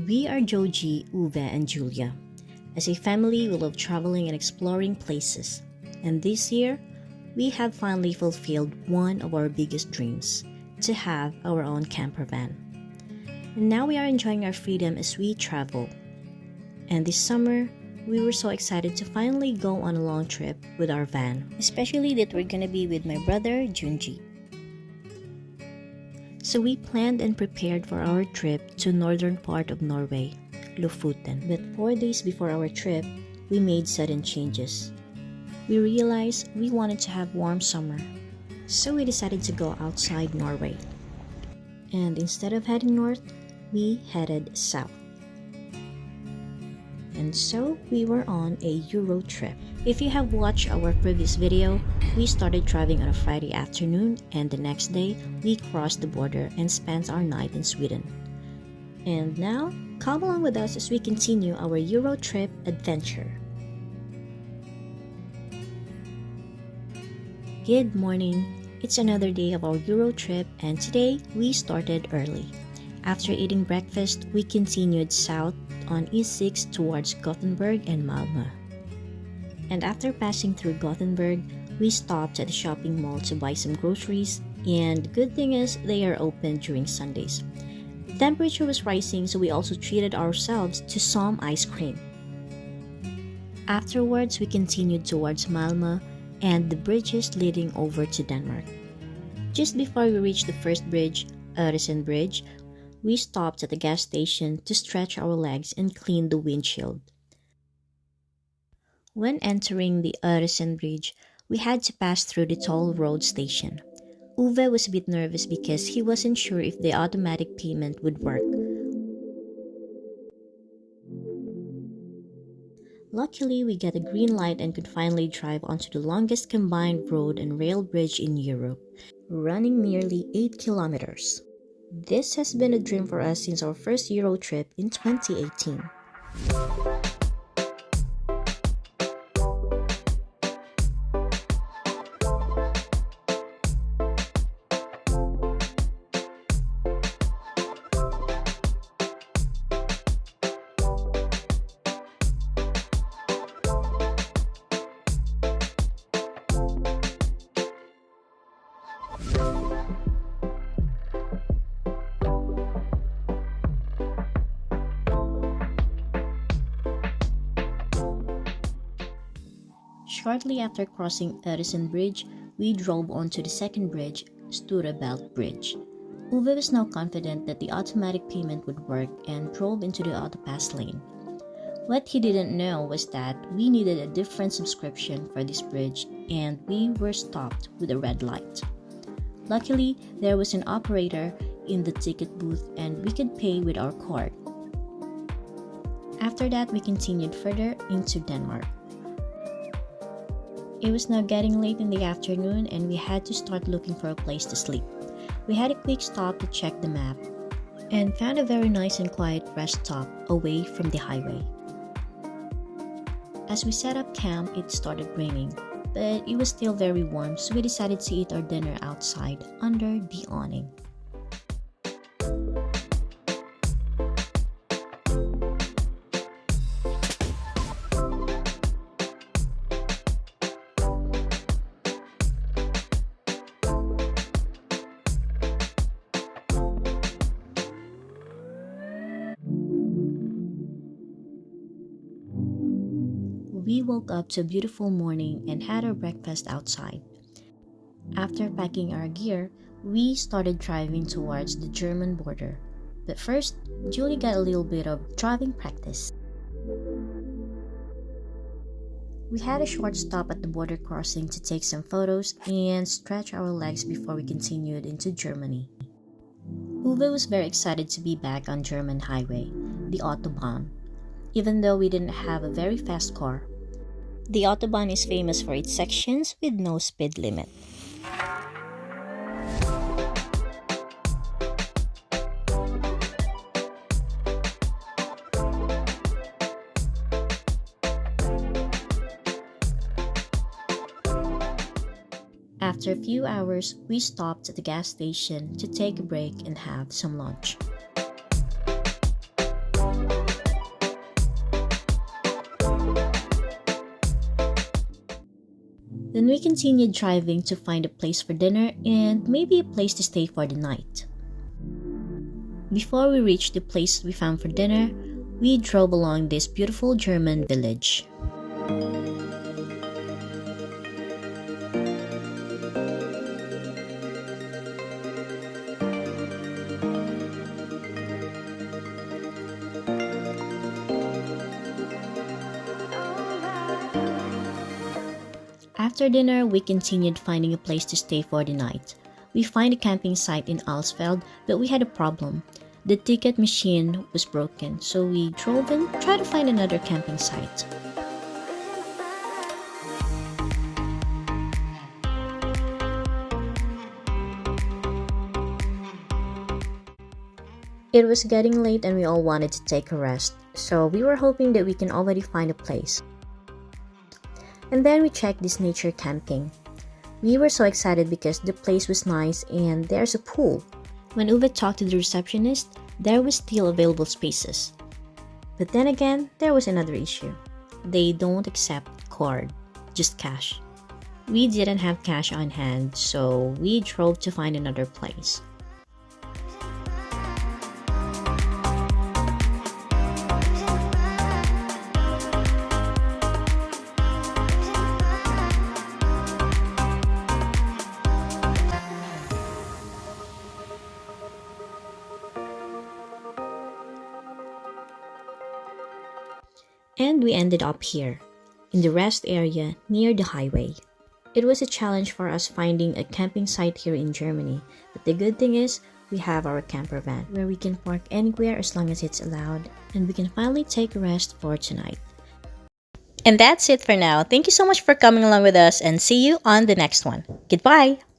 We are Joji, Uwe, and Julia. As a family, we love traveling and exploring places. And this year, we have finally fulfilled one of our biggest dreams, to have our own camper van. And now we are enjoying our freedom as we travel. And this summer, we were so excited to finally go on a long trip with our van, especially that we're gonna be with my brother, Junji. So we planned and prepared for our trip to northern part of Norway, Lofoten. But 4 days before our trip, we made sudden changes. We realized we wanted to have warm summer, so we decided to go outside Norway. And instead of heading north, we headed south. And so we were on a Eurotrip. If you have watched our previous video, we started driving on a Friday afternoon, and the next day we crossed the border and spent our night in Sweden. And now, come along with us as we continue our Eurotrip adventure. Good morning! It's another day of our Eurotrip, and today we started early. After eating breakfast, we continued south on E6 towards Gothenburg and Malmö. And after passing through Gothenburg, we stopped at the shopping mall to buy some groceries, and the good thing is they are open during Sundays. The temperature was rising, so we also treated ourselves to some ice cream. Afterwards, we continued towards Malmö and the bridges leading over to Denmark. Just before we reached the first bridge, Öresund Bridge, we stopped at the gas station to stretch our legs and clean the windshield. When entering the Öresund Bridge, we had to pass through the toll road station. Uwe was a bit nervous because he wasn't sure if the automatic payment would work. Luckily, we got a green light and could finally drive onto the longest combined road and rail bridge in Europe, running nearly 8 kilometers. This has been a dream for us since our first Euro trip in 2018. Shortly after crossing Öresund Bridge, we drove onto the second bridge, Storebält Bridge. Uwe was now confident that the automatic payment would work and drove into the autopass lane. What he didn't know was that we needed a different subscription for this bridge, and we were stopped with a red light. Luckily, there was an operator in the ticket booth and we could pay with our card. After that, we continued further into Denmark. It was now getting late in the afternoon and we had to start looking for a place to sleep. We had a quick stop to check the map and found a very nice and quiet rest stop away from the highway. As we set up camp, it started raining, but it was still very warm, so we decided to eat our dinner outside under the awning. We woke up to a beautiful morning and had our breakfast outside. After packing our gear, we started driving towards the German border. But first, Julie got a little bit of driving practice. We had a short stop at the border crossing to take some photos and stretch our legs before we continued into Germany. Uwe was very excited to be back on German highway, the Autobahn, even though we didn't have a very fast car. The Autobahn is famous for its sections with no speed limit. After a few hours, we stopped at the gas station to take a break and have some lunch. Then we continued driving to find a place for dinner and maybe a place to stay for the night. Before we reached the place we found for dinner, we drove along this beautiful German village. After dinner, we continued finding a place to stay for the night. We find a camping site in Alsfeld, but we had a problem. The ticket machine was broken, so we drove and tried to find another camping site. It was getting late and we all wanted to take a rest, so we were hoping that we can already find a place. And then we checked this nature camping. We were so excited because the place was nice and there's a pool. When Uwe talked to the receptionist, there was still available spaces. But then again, there was another issue. They don't accept card, just cash. We didn't have cash on hand, so we drove to find another place. And we ended up here, in the rest area near the highway. It was a challenge for us finding a camping site here in Germany, but the good thing is we have our camper van where we can park anywhere as long as it's allowed, and we can finally take a rest for tonight. And that's it for now. Thank you so much for coming along with us and see you on the next one. Goodbye!